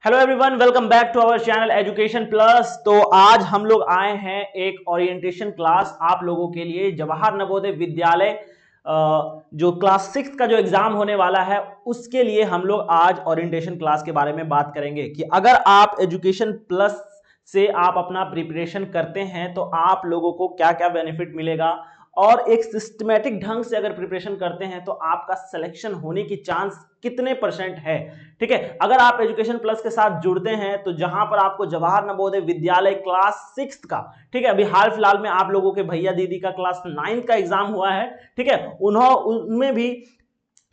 Hello everyone, welcome back to our channel education plus. तो आज हम लोग आए हैं एक ओरिएंटेशन क्लास आप लोगों के लिए। जवाहर नवोदय विद्यालय जो क्लास 6 का जो एग्जाम होने वाला है उसके लिए हम लोग आज ओरिएंटेशन क्लास के बारे में बात करेंगे कि अगर आप एजुकेशन प्लस से आप अपना प्रिपरेशन करते हैं तो आप लोगों को क्या क्या बेनिफिट मिलेगा, और एक सिस्टमेटिक ढंग से अगर प्रिपरेशन करते हैं तो आपका सिलेक्शन होने की चांस कितने परसेंट है। ठीक है, अगर आप एजुकेशन प्लस के साथ जुड़ते हैं तो जहां पर आपको जवाहर नवोदय विद्यालय क्लास 6 का, ठीक है, अभी हाल फिलहाल में आप लोगों के भैया दीदी का क्लास 9 का एग्जाम हुआ है। ठीक है, उनमें भी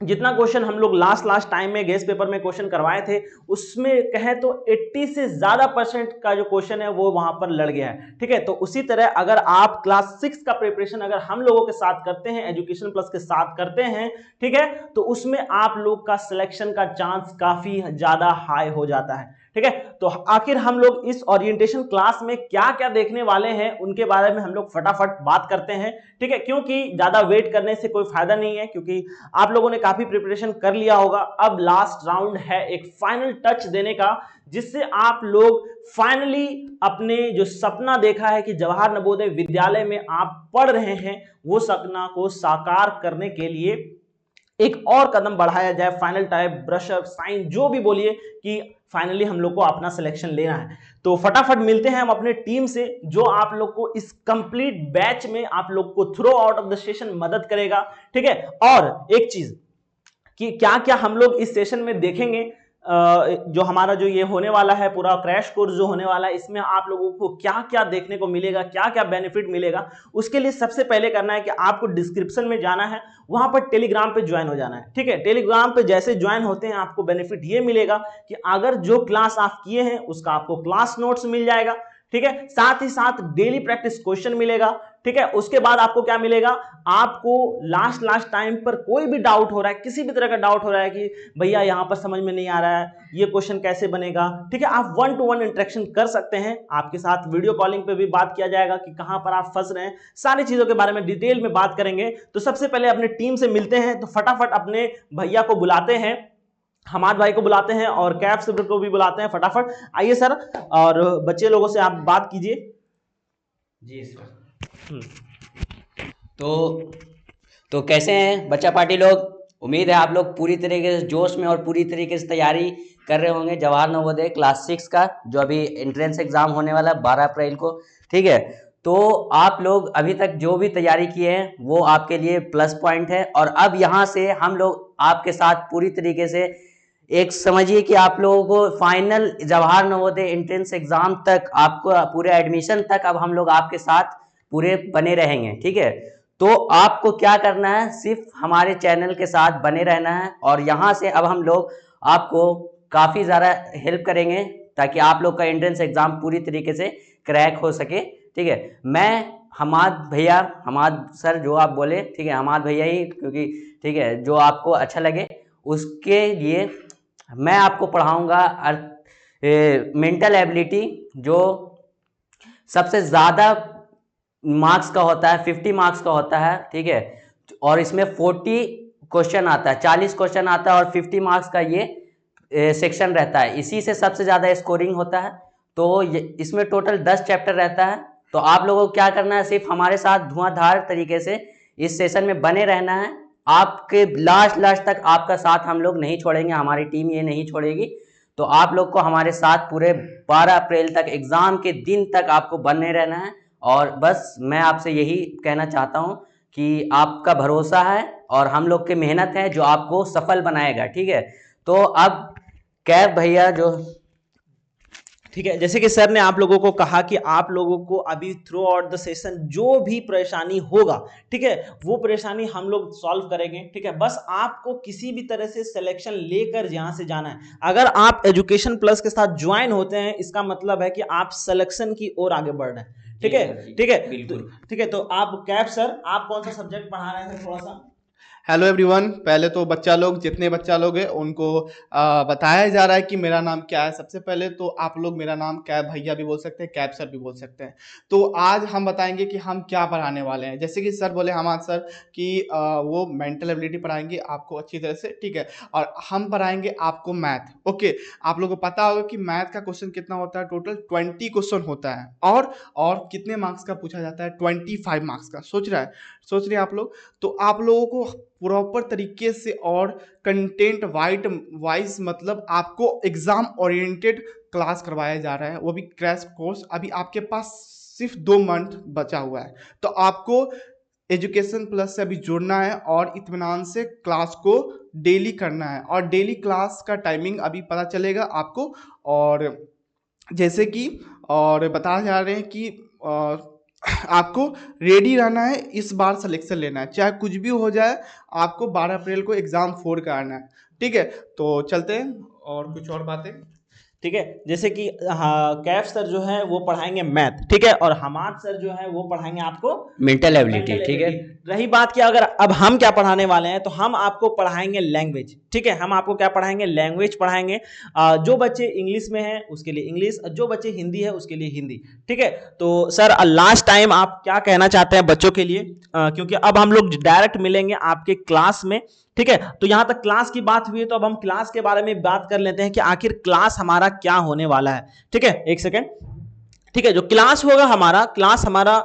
जितना क्वेश्चन हम लोग लास्ट टाइम में गेस्ट पेपर में क्वेश्चन करवाए थे उसमें कहें तो 80 से ज्यादा परसेंट का जो क्वेश्चन है वो वहां पर लड़ गया है। ठीक है, तो उसी तरह अगर आप क्लास 6 का प्रिपरेशन अगर हम लोगों के साथ करते हैं, एजुकेशन प्लस के साथ करते हैं, ठीक है, तो उसमें आप लोग का सिलेक्शन का चांस काफी ज्यादा हाई हो जाता है। ठीक है, तो आखिर हम लोग इस ओरिएंटेशन क्लास में क्या क्या देखने वाले हैं उनके बारे में हम लोग फटाफट बात करते हैं। ठीक है, क्योंकि ज्यादा वेट करने से कोई फायदा नहीं है, क्योंकि आप लोगों ने काफी प्रिपरेशन कर लिया होगा। अब लास्ट राउंड है एक फाइनल टच देने का, जिससे आप लोग फाइनली अपने जो सपना देखा है कि जवाहर नवोदय विद्यालय में आप पढ़ रहे हैं वो सपना को साकार करने के लिए एक और कदम बढ़ाया जाए। फाइनल टाइप, ब्रशअप, साइन, जो भी बोलिए कि फाइनली हम लोग को अपना सिलेक्शन लेना है। तो फटाफट मिलते हैं हम अपने टीम से जो आप लोग को इस कंप्लीट बैच में आप लोग को through out of the session मदद करेगा। ठीक है, और एक चीज कि क्या क्या हम लोग इस सेशन में देखेंगे, जो हमारा जो ये होने वाला है पूरा क्रैश कोर्स जो होने वाला है, इसमें आप लोगों को क्या क्या देखने को मिलेगा, क्या क्या बेनिफिट मिलेगा। उसके लिए सबसे पहले करना है कि आपको डिस्क्रिप्शन में जाना है, वहां पर टेलीग्राम पे ज्वाइन हो जाना है। ठीक है, टेलीग्राम पे जैसे ज्वाइन होते हैं आपको बेनिफिट ये मिलेगा कि अगर जो क्लास आप किए हैं उसका आपको क्लास नोट्स मिल जाएगा। ठीक है, साथ ही साथ डेली प्रैक्टिस क्वेश्चन मिलेगा। ठीक है, उसके बाद आपको क्या मिलेगा, आपको लास्ट टाइम पर कोई भी डाउट हो रहा है, किसी भी तरह का डाउट हो रहा है कि भैया यहां पर समझ में नहीं आ रहा है, ये क्वेश्चन कैसे बनेगा, ठीक है, आप 1 to 1 इंटरेक्शन कर सकते हैं। आपके साथ वीडियो कॉलिंग पे भी बात किया जाएगा कि कहां पर आप फंस रहे हैं, सारी चीजों के बारे में डिटेल में बात करेंगे। तो सबसे पहले अपने टीम से मिलते हैं, तो फटाफट अपने भैया को बुलाते हैं, हमाद भाई को बुलाते हैं और कैफ सर को भी बुलाते हैं। फटाफट आइए सर, और बच्चे लोगों से आप बात कीजिए। जी सर। तो तो कैसे हैं बच्चा पार्टी लोग? उम्मीद है आप लोग पूरी तरीके से जोश में और पूरी तरीके से तैयारी कर रहे होंगे जवाहर नवोदय क्लास 6 का, जो अभी एंट्रेंस एग्जाम होने वाला है 12 अप्रैल को। ठीक है, तो आप लोग अभी तक जो भी तैयारी किए हैं वो आपके लिए प्लस पॉइंट है, और अब यहाँ से हम लोग आपके साथ पूरी तरीके से एक समझिए कि आप लोगों को final Jawahar Navodaya entrance exam तक, आपको पूरे एडमिशन तक अब हम लोग आपके साथ पूरे बने रहेंगे। ठीक है, तो आपको क्या करना है, सिर्फ हमारे चैनल के साथ बने रहना है, और यहाँ से अब हम लोग आपको काफ़ी ज़्यादा हेल्प करेंगे ताकि आप लोग का एंट्रेंस एग्जाम पूरी तरीके से क्रैक हो सके। ठीक है, मैं हमाद भैया, हमाद सर जो आप बोले, ठीक है, हमाद भैया ही, क्योंकि ठीक है जो आपको अच्छा लगे उसके लिए मैं आपको पढ़ाऊंगा मेंटल एबिलिटी, जो सबसे ज़्यादा मार्क्स का होता है, 50 मार्क्स का होता है। ठीक है, और इसमें 40 क्वेश्चन आता है, 40 क्वेश्चन आता है, और 50 मार्क्स का ये सेक्शन रहता है, इसी से सबसे ज़्यादा स्कोरिंग होता है। तो इसमें टोटल 10 चैप्टर रहता है। तो आप लोगों को क्या करना है, सिर्फ हमारे साथ धुआंधार तरीके से इस सेशन में बने रहना है। आपके लास्ट तक आपका साथ हम लोग नहीं छोड़ेंगे, हमारी टीम ये नहीं छोड़ेगी। तो आप लोग को हमारे साथ पूरे 12 अप्रैल तक, एग्जाम के दिन तक आपको बने रहना है। और बस मैं आपसे यही कहना चाहता हूं कि आपका भरोसा है और हम लोग की मेहनत है जो आपको सफल बनाएगा। ठीक है, तो अब कैब भैया जो, ठीक है, जैसे कि सर ने आप लोगों को कहा कि आप लोगों को अभी थ्रू आउट द सेशन जो भी परेशानी होगा, ठीक है, वो परेशानी हम लोग सॉल्व करेंगे। ठीक है, बस आपको किसी भी तरह से सिलेक्शन लेकर यहां से जाना है। अगर आप एजुकेशन प्लस के साथ ज्वाइन होते हैं इसका मतलब है कि आप सिलेक्शन की ओर आगे बढ़ रहे हैं। ठीक है, ठीक है, बिल्कुल। ठीक है, तो आप कैब सर, आप कौन सा सब्जेक्ट पढ़ा रहे थे थोड़ा सा? Hello everyone. पहले तो बच्चा लोग, जितने बच्चा लोग हैं उनको बताया जा रहा है कि मेरा नाम क्या है। सबसे पहले तो आप लोग मेरा नाम कैब भैया भी बोल सकते हैं, कैब सर भी बोल सकते हैं। तो आज हम बताएंगे कि हम क्या पढ़ाने वाले हैं। जैसे कि सर बोले, हमारे सर कि वो मेंटल एबिलिटी पढ़ाएंगे आपको अच्छी तरह से, ठीक है। और हम पढ़ाएंगे आपको मैथ। ओके, आप लोगों को पता होगा कि मैथ का क्वेश्चन कितना होता है, टोटल 20 क्वेश्चन होता है। और कितने मार्क्स का पूछा जाता है, 25 मार्क्स का। सोच रहे हैं आप लोग। तो आप लोगों को प्रॉपर तरीके से और कंटेंट वाइज मतलब आपको एग्जाम ओरिएंटेड क्लास करवाया जा रहा है, वो भी क्रैश कोर्स। अभी आपके पास सिर्फ 2 मंथ बचा हुआ है, तो आपको एजुकेशन प्लस से अभी जुड़ना है और इत्मीनान से क्लास को डेली करना है। और डेली क्लास का टाइमिंग अभी पता चलेगा आपको। और जैसे कि और बता जा रहे हैं कि आपको रेडी रहना है, इस बार सिलेक्शन लेना है, चाहे कुछ भी हो जाए। आपको 12 अप्रैल को एग्ज़ाम 4 का आना है, ठीक है। तो चलते हैं और कुछ और बातें। ठीक है, जैसे कि हाँ, कैफ सर जो है वो पढ़ाएंगे मैथ, ठीक है, और हमाद सर जो है वो पढ़ाएंगे आपको मेंटल एबिलिटी, मेंटल ठीक है। एबिलिटी। रही बात कि अगर अब हम क्या पढ़ाने वाले हैं, तो हम आपको पढ़ाएंगे लैंग्वेज, ठीक है। हम आपको क्या पढ़ाएंगे, लैंग्वेज पढ़ाएंगे। जो बच्चे इंग्लिश में हैं उसके लिए इंग्लिश, जो बच्चे हिंदी है उसके लिए हिंदी, ठीक है। तो सर लास्ट टाइम आप क्या कहना चाहते हैं बच्चों के लिए, क्योंकि अब हम लोग डायरेक्ट मिलेंगे आपके क्लास में, ठीक है। तो यहां तक क्लास की बात हुई है, तो अब हम क्लास के बारे में बात कर लेते हैं कि आखिर क्लास हमारा क्या होने वाला है, ठीक है। एक सेकेंड, ठीक है। जो क्लास होगा हमारा, क्लास हमारा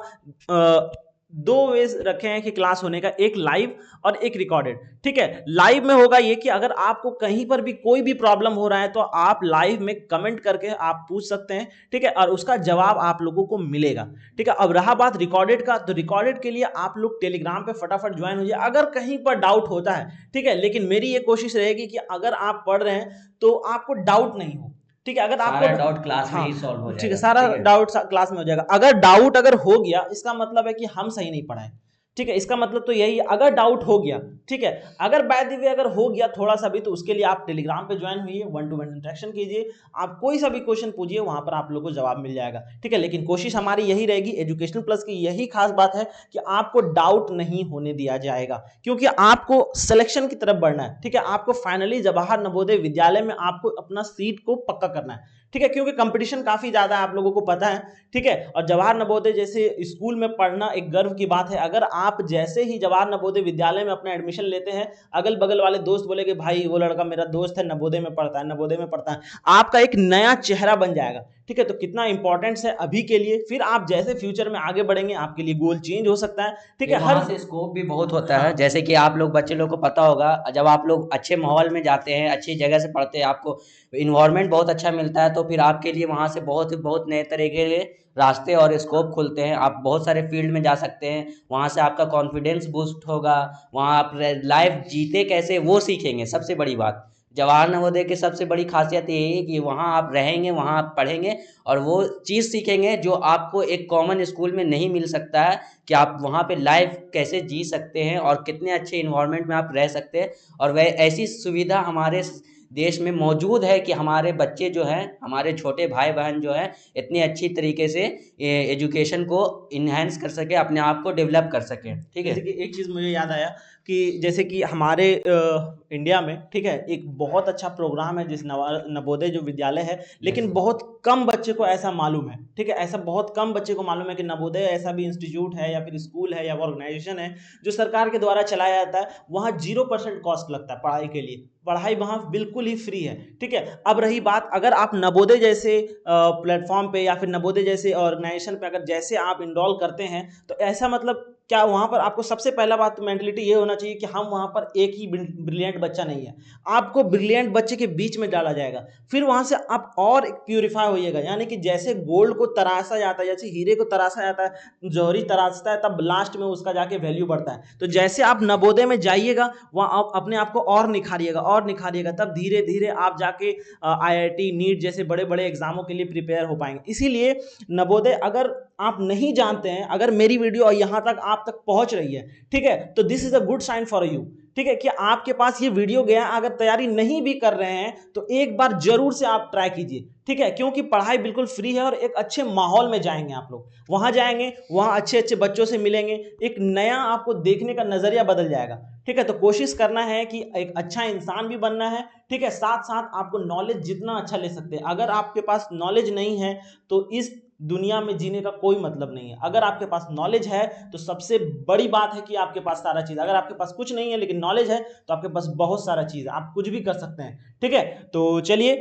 2 वेज रखे हैं कि क्लास होने का, एक लाइव और एक रिकॉर्डेड, ठीक है। लाइव में होगा ये कि अगर आपको कहीं पर भी कोई भी प्रॉब्लम हो रहा है तो आप लाइव में कमेंट करके आप पूछ सकते हैं, ठीक है, और उसका जवाब आप लोगों को मिलेगा, ठीक है। अब रहा बात रिकॉर्डेड का, तो रिकॉर्डेड के लिए आप लोग टेलीग्राम पे फटाफट ज्वाइन हो जाए अगर कहीं पर डाउट होता है, ठीक है। लेकिन मेरी ये कोशिश रहेगी कि अगर आप पढ़ रहे हैं तो आपको डाउट नहीं हो, ठीक है। अगर आपको सारा डाउट क्लास में हाँ, ही सॉल्व हो ठीक है, जाएगा, सारा ठीक है। डाउट क्लास में हो जाएगा। अगर डाउट अगर हो गया, इसका मतलब है कि हम सही नहीं पढ़ाए, ठीक है। इसका मतलब तो यही है, अगर डाउट हो गया, ठीक है। अगर बाय द वे अगर हो गया थोड़ा सा भी, तो उसके लिए आप टेलीग्राम पे ज्वाइन हुइए, 1-to-1 इंटरेक्शन कीजिए, आप कोई सा भी क्वेश्चन पूछिए, वहां पर आप लोगों को जवाब मिल जाएगा, ठीक है। लेकिन कोशिश हमारी यही रहेगी, एजुकेशनल प्लस की यही खास बात है कि आपको डाउट नहीं होने दिया जाएगा, क्योंकि आपको सिलेक्शन की तरफ बढ़ना है, ठीक है। आपको फाइनली जवाहर नवोदय विद्यालय में आपको अपना सीट को पक्का करना है, ठीक है, क्योंकि कंपटीशन काफी ज्यादा है, आप लोगों को पता है, ठीक है। और जवाहर नवोदय जैसे स्कूल में पढ़ना एक गर्व की बात है। अगर आप जैसे ही जवाहर नवोदय विद्यालय में अपना एडमिशन लेते हैं, अगल बगल वाले दोस्त बोले कि भाई वो लड़का मेरा दोस्त है, नवोदय में पढ़ता है, नवोदय में पढ़ता है, आपका एक नया चेहरा बन जाएगा, ठीक है। तो कितना इंपॉर्टेंस है अभी के लिए, फिर आप जैसे फ्यूचर में आगे बढ़ेंगे आपके लिए गोल चेंज हो सकता है, ठीक है। वहाँ से स्कोप भी बहुत होता है। हाँ, जैसे कि आप लोग बच्चे लोग को पता होगा, जब आप लोग अच्छे माहौल में जाते हैं, अच्छी जगह से पढ़ते हैं, आपको इन्वायरमेंट बहुत अच्छा मिलता है, तो फिर आपके लिए वहाँ से बहुत नए तरीके के रास्ते और स्कोप खुलते हैं। आप बहुत सारे फील्ड में जा सकते हैं, वहाँ से आपका कॉन्फिडेंस बूस्ट होगा, वहाँ आप लाइफ जीते कैसे वो सीखेंगे। सबसे बड़ी बात जवाहर नवोदय की सबसे बड़ी खासियत यही है कि वहाँ आप रहेंगे, वहाँ आप पढ़ेंगे और वो चीज़ सीखेंगे जो आपको एक कॉमन स्कूल में नहीं मिल सकता है, कि आप वहाँ पे लाइफ कैसे जी सकते हैं और कितने अच्छे इन्वायरमेंट में आप रह सकते हैं। और वह ऐसी सुविधा हमारे देश में मौजूद है कि हमारे बच्चे जो हैं, हमारे छोटे भाई बहन जो हैं, इतनी अच्छी तरीके से एजुकेशन को इन्हेंस कर सके, अपने आप को डेवलप कर सकें, ठीक है। जैसे कि एक चीज़ मुझे याद आया कि जैसे कि हमारे इंडिया में, ठीक है, एक बहुत अच्छा प्रोग्राम है जिस नवोदय जो विद्यालय है, लेकिन बहुत कम बच्चे को ऐसा मालूम है, ठीक है। ऐसा बहुत कम बच्चे को मालूम है कि नवोदय ऐसा भी इंस्टीट्यूट है या फिर स्कूल है या ऑर्गेनाइजेशन है जो सरकार के द्वारा चलाया जाता है। वहाँ 0% कॉस्ट लगता है पढ़ाई के लिए, पढ़ाई वहाँ बिल्कुल ही फ्री है, ठीक है। अब रही बात, अगर आप नवोदय जैसे प्लेटफॉर्म पे या फिर नवोदय जैसे ऑर्गेनाइजेशन पे अगर जैसे आप इनरोल करते हैं, तो ऐसा मतलब क्या वहाँ पर आपको सबसे पहला बात मेंटलिटी ये होना चाहिए कि हम वहाँ पर एक ही ब्रिलियंट बच्चा नहीं है, आपको ब्रिलियंट बच्चे के बीच में डाला जाएगा। फिर वहाँ से आप और प्यूरिफाई होइएगा, यानी कि जैसे गोल्ड को तराशा जाता है, जैसे हीरे को तराशा जाता है, जौहरी तराशता है, तब लास्ट में उसका जाके वैल्यू बढ़ता है। तो जैसे आप नवोदय में जाइएगा, वहाँ आप अपने आप को और निखारिएगा, तब धीरे धीरे आप जाके IIT नीट जैसे बड़े बड़े एग्जामों के लिए प्रिपेयर हो पाएंगे। इसीलिए नवोदय अगर आप नहीं जानते हैं, अगर मेरी वीडियो यहाँ तक आप तक पहुंच रही है, ठीक है, तो this is a good sign for you, ठीक है, कि आपके पास ये वीडियो गया, अगर तैयारी नहीं भी कर रहे हैं तो एक बार जरूर से आप ट्राई कीजिए, ठीक है, क्योंकि पढ़ाई बिल्कुल फ्री है और एक अच्छे माहौल में जाएंगे आप लोग, वहां जाएंगे, वहां अच्छे अच्छे बच्चों से मिलेंगे, एक नया आपको देखने का नजरिया बदल जाएगा, ठीक है। तो कोशिश करना है कि एक अच्छा इंसान भी बनना है, ठीक है, साथ साथ आपको नॉलेज जितना अच्छा ले सकते हैं। अगर आपके पास नॉलेज नहीं है तो इस दुनिया में जीने का कोई मतलब नहीं है। अगर आपके पास नॉलेज है तो सबसे बड़ी बात है कि आपके पास सारा चीज, अगर आपके पास कुछ नहीं है लेकिन नॉलेज है तो आपके पास बहुत सारा चीज है, आप कुछ भी कर सकते हैं, ठीक है। तो चलिए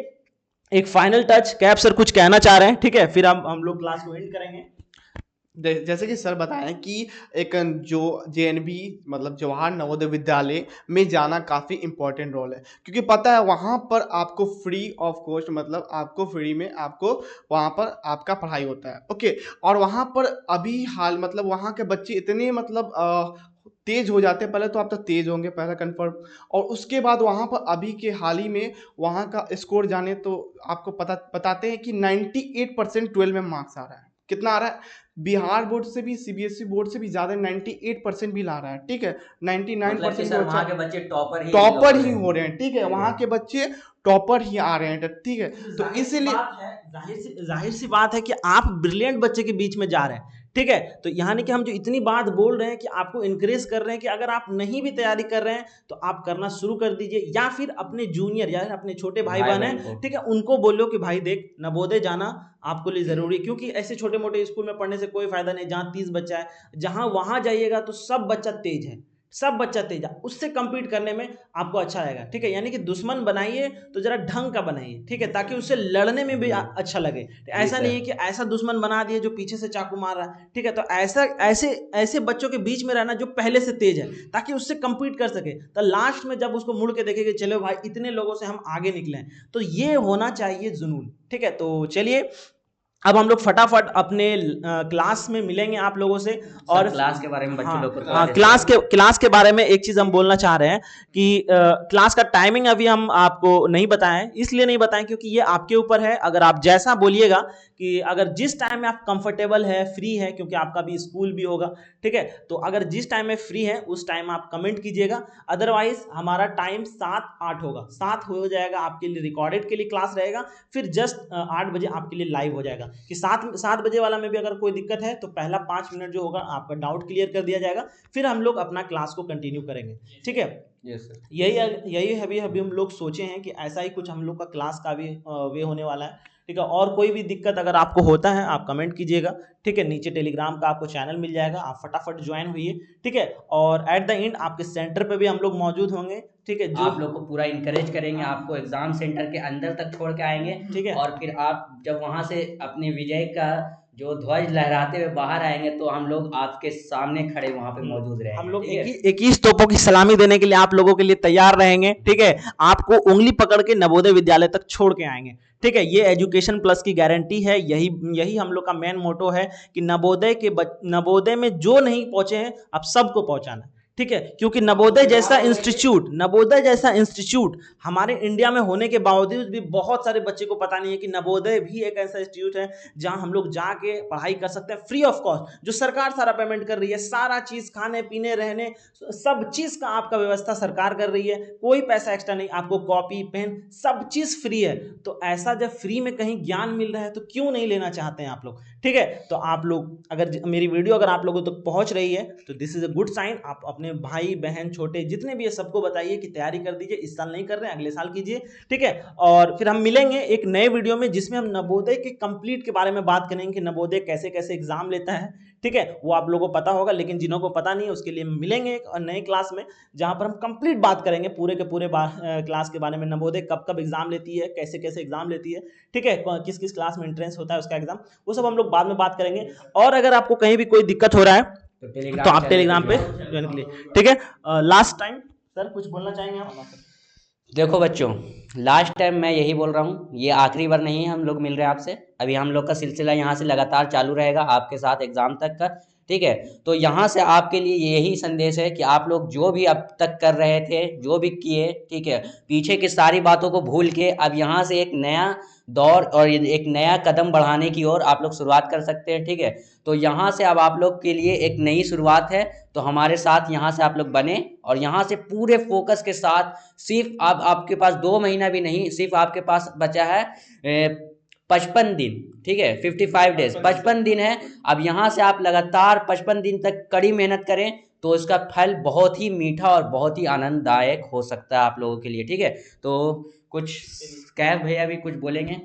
एक फाइनल टच, कैप सर कुछ कहना चाह रहे हैं, ठीक है, फिर हम लोग क्लास को एंड करेंगे। जैसे कि सर बताएं कि एक जो जेएनवी मतलब जवाहर नवोदय विद्यालय में जाना काफ़ी इम्पोर्टेंट रोल है, क्योंकि पता है वहाँ पर आपको फ्री ऑफ कॉस्ट मतलब आपको फ्री में आपको वहाँ पर आपका पढ़ाई होता है। ओके, और वहाँ पर अभी हाल मतलब वहाँ के बच्चे इतने मतलब तेज हो जाते हैं। पहले तो आप तो तेज होंगे पहला कंफर्म, और उसके बाद वहाँ पर अभी के हाल ही में वहाँ का स्कोर जाने तो आपको बताते हैं कि 98% 12 में मार्क्स आ रहा है। कितना आ रहा है? बिहार बोर्ड से भी सीबीएसई बोर्ड से भी ज्यादा 98% भी ला रहा है, ठीक है। 99% सर तो वहाँ के अच्छा बच्चे टॉपर ही हो रहे हैं, ठीक है, वहाँ के बच्चे टॉपर ही आ रहे हैं, ठीक है। तो इसीलिए जाहिर सी बात है कि आप ब्रिलियंट बच्चे के बीच में जा रहे हैं, ठीक है। तो यहाँ नहीं कि हम जो इतनी बात बोल रहे हैं कि आपको इंकरेज कर रहे हैं कि अगर आप नहीं भी तैयारी कर रहे हैं तो आप करना शुरू कर दीजिए, या फिर अपने जूनियर या अपने छोटे भाई बहन हैं, ठीक है, उनको बोलो कि भाई देख नवोदय जाना आपको लिए जरूरी है, क्योंकि ऐसे छोटे मोटे स्कूल में पढ़ने से कोई फायदा नहीं। जहाँ 30 बच्चा है, जहाँ वहां जाइएगा तो सब बच्चा तेज है, सब बच्चा तेज है, उससे compete करने में आपको अच्छा आएगा, ठीक है। यानी कि दुश्मन बनाइए तो जरा ढंग का बनाइए, ठीक है, ताकि उससे लड़ने में भी अच्छा लगे। ऐसा नहीं है कि ऐसा दुश्मन बना दिए जो पीछे से चाकू मार रहा है, ठीक है। तो ऐसा ऐसे ऐसे बच्चों के बीच में रहना जो पहले से तेज है, ताकि उससे compete कर सके। तो लास्ट में जब उसको मुड़ के देखेंगे चलो भाई इतने लोगों से हम आगे निकले हैं, तो ये होना चाहिए जुनून, ठीक है। तो चलिए अब हम लोग फटाफट अपने क्लास में मिलेंगे आप लोगों से, और क्लास के बारे में बच्चों लोग को हाँ क्लास के बारे में एक चीज हम बोलना चाह रहे हैं कि क्लास का टाइमिंग अभी हम आपको नहीं बताएं, इसलिए नहीं बताएं क्योंकि ये आपके ऊपर है। अगर आप जैसा बोलिएगा कि अगर जिस टाइम में आप कंफर्टेबल है, फ्री है, क्योंकि आपका भी स्कूल भी होगा, ठीक है, तो अगर जिस टाइम में फ्री है उस टाइम आप कमेंट कीजिएगा। अदरवाइज हमारा टाइम 7-8 होगा, 7 हो जाएगा आपके लिए, रिकॉर्डेड के लिए क्लास रहेगा, फिर जस्ट 8 बजे आपके लिए लाइव हो जाएगा। कि 7 बजे वाला में भी अगर कोई दिक्कत है तो पहला 5 मिनट जो होगा आपका डाउट क्लियर कर दिया जाएगा, फिर हम लोग अपना क्लास को कंटिन्यू करेंगे, ठीक है। यस सर, यही अभी हम लोग सोचे हैं कि ऐसा ही कुछ हम लोग का क्लास का भी वे होने वाला है, ठीक है। और कोई भी दिक्कत अगर आपको होता है आप कमेंट कीजिएगा, ठीक है। नीचे टेलीग्राम का आपको चैनल मिल जाएगा, आप फटाफट ज्वाइन हुई, ठीक है। और एट द एंड आपके सेंटर पे भी हम लोग मौजूद होंगे, ठीक है, जो आप लोग को पूरा इंकरेज करेंगे, आपको एग्जाम सेंटर के अंदर तक छोड़ के आएंगे, ठीक है। और फिर आप जब वहां से अपने विजय का जो ध्वज लहराते हुए बाहर आएंगे तो हम लोग आपके सामने खड़े वहां पे मौजूद रहेंगे। हम लोग 21 तोपों की सलामी देने के लिए आप लोगों के लिए तैयार रहेंगे, ठीक है। आपको उंगली पकड़ के नवोदय विद्यालय तक छोड़ के आएंगे, ठीक है। ये एजुकेशन प्लस की गारंटी है, यही हम लोग का मेन मोटो है कि नवोदय में जो नहीं पहुंचे हैं आप सबको पहुंचाना, ठीक है। क्योंकि नवोदय जैसा इंस्टीट्यूट हमारे इंडिया में होने के बावजूद भी बहुत सारे बच्चे को पता नहीं है कि नवोदय भी एक ऐसा इंस्टीट्यूट है जहां हम लोग जाके पढ़ाई कर सकते हैं फ्री ऑफ कॉस्ट, जो सरकार सारा पेमेंट कर रही है, सारा चीज खाने पीने रहने सब चीज का आपका व्यवस्था सरकार कर रही है, कोई पैसा एक्स्ट्रा नहीं, आपको कॉपी पेन सब चीज फ्री है। तो ऐसा जब फ्री में कहीं ज्ञान मिल रहा है तो क्यों नहीं लेना चाहते हैं आप लोग, ठीक है। तो आप लोग अगर मेरी वीडियो अगर आप लोगों तक पहुंच रही है तो this is a good sign. आप अपने भाई बहन छोटे जितने भी है सबको बताइए कि तैयारी कर दीजिए, इस साल नहीं कर रहे हैं अगले साल कीजिए, ठीक है। और फिर हम मिलेंगे एक नए वीडियो में जिसमें हम नवोदय के कंप्लीट के बारे में बात करेंगे कि नवोदय कैसे कैसे एग्जाम लेता है, ठीक है। वो आप लोगों को पता होगा, लेकिन जिन्हों को पता नहीं है उसके लिए मिलेंगे एक नए क्लास में जहां पर हम कंप्लीट बात करेंगे पूरे के पूरे क्लास के बारे में, नवोदय कब कब एग्जाम लेती है, कैसे कैसे एग्जाम लेती है, ठीक है, किस किस क्लास में एंट्रेंस होता है उसका एग्जाम, वो सब हम लोग बाद में बात करेंगे। और अगर आपको कहीं भी कोई दिक्कत हो रहा है तो आप टेलीग्राम पे ज्वाइन कर लिए, ठीक है। लास्ट टाइम सर कुछ बोलना चाहेंगे आप? देखो बच्चों, लास्ट टाइम मैं यही बोल रहा हूँ, ये आखिरी बार नहीं है हम लोग मिल रहे हैं आपसे। अभी हम लोग का सिलसिला यहाँ से लगातार चालू रहेगा आपके साथ एग्जाम तक का, ठीक है। तो यहाँ से आपके लिए यही संदेश है कि आप लोग जो भी अब तक कर रहे थे, जो भी किए, ठीक है, पीछे की सारी बातों को भूल के अब यहाँ से एक नया दौर और एक नया कदम बढ़ाने की ओर आप लोग शुरुआत कर सकते हैं, ठीक है। तो यहाँ से अब आप लोग के लिए एक नई शुरुआत है, तो हमारे साथ यहाँ से आप लोग बने और यहाँ से पूरे फोकस के साथ सिर्फ अब आपके पास 2 महीना भी नहीं, सिर्फ आपके पास बचा है 55 दिन, ठीक है, 55 डेज, 55 दिन है। अब यहाँ से आप लगातार 55 दिन तक कड़ी मेहनत करें तो इसका फल बहुत ही मीठा और बहुत ही आनंददायक हो सकता है आप लोगों के लिए, ठीक है। तो कुछ कैफ भैया भी कुछ बोलेंगे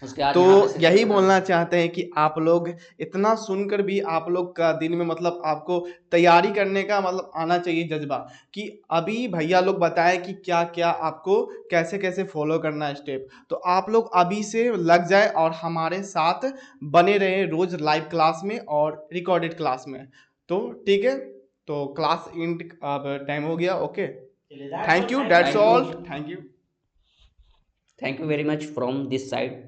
उसके बाद तो यहाँ पे यही बोलना चाहते हैं कि आप लोग इतना सुनकर भी आप लोग का दिन में मतलब आपको तैयारी करने का मतलब आना चाहिए जज्बा, कि अभी भैया लोग बताएं कि क्या क्या आपको कैसे कैसे फॉलो करना है स्टेप, तो आप लोग अभी से लग जाए और हमारे साथ बने रहे रोज लाइव क्लास में और रिकॉर्डेड क्लास में। तो ठीक है, तो क्लास एंड अब टाइम हो गया। Okay, thank you, that's all, thank you. Thank you very much from this side.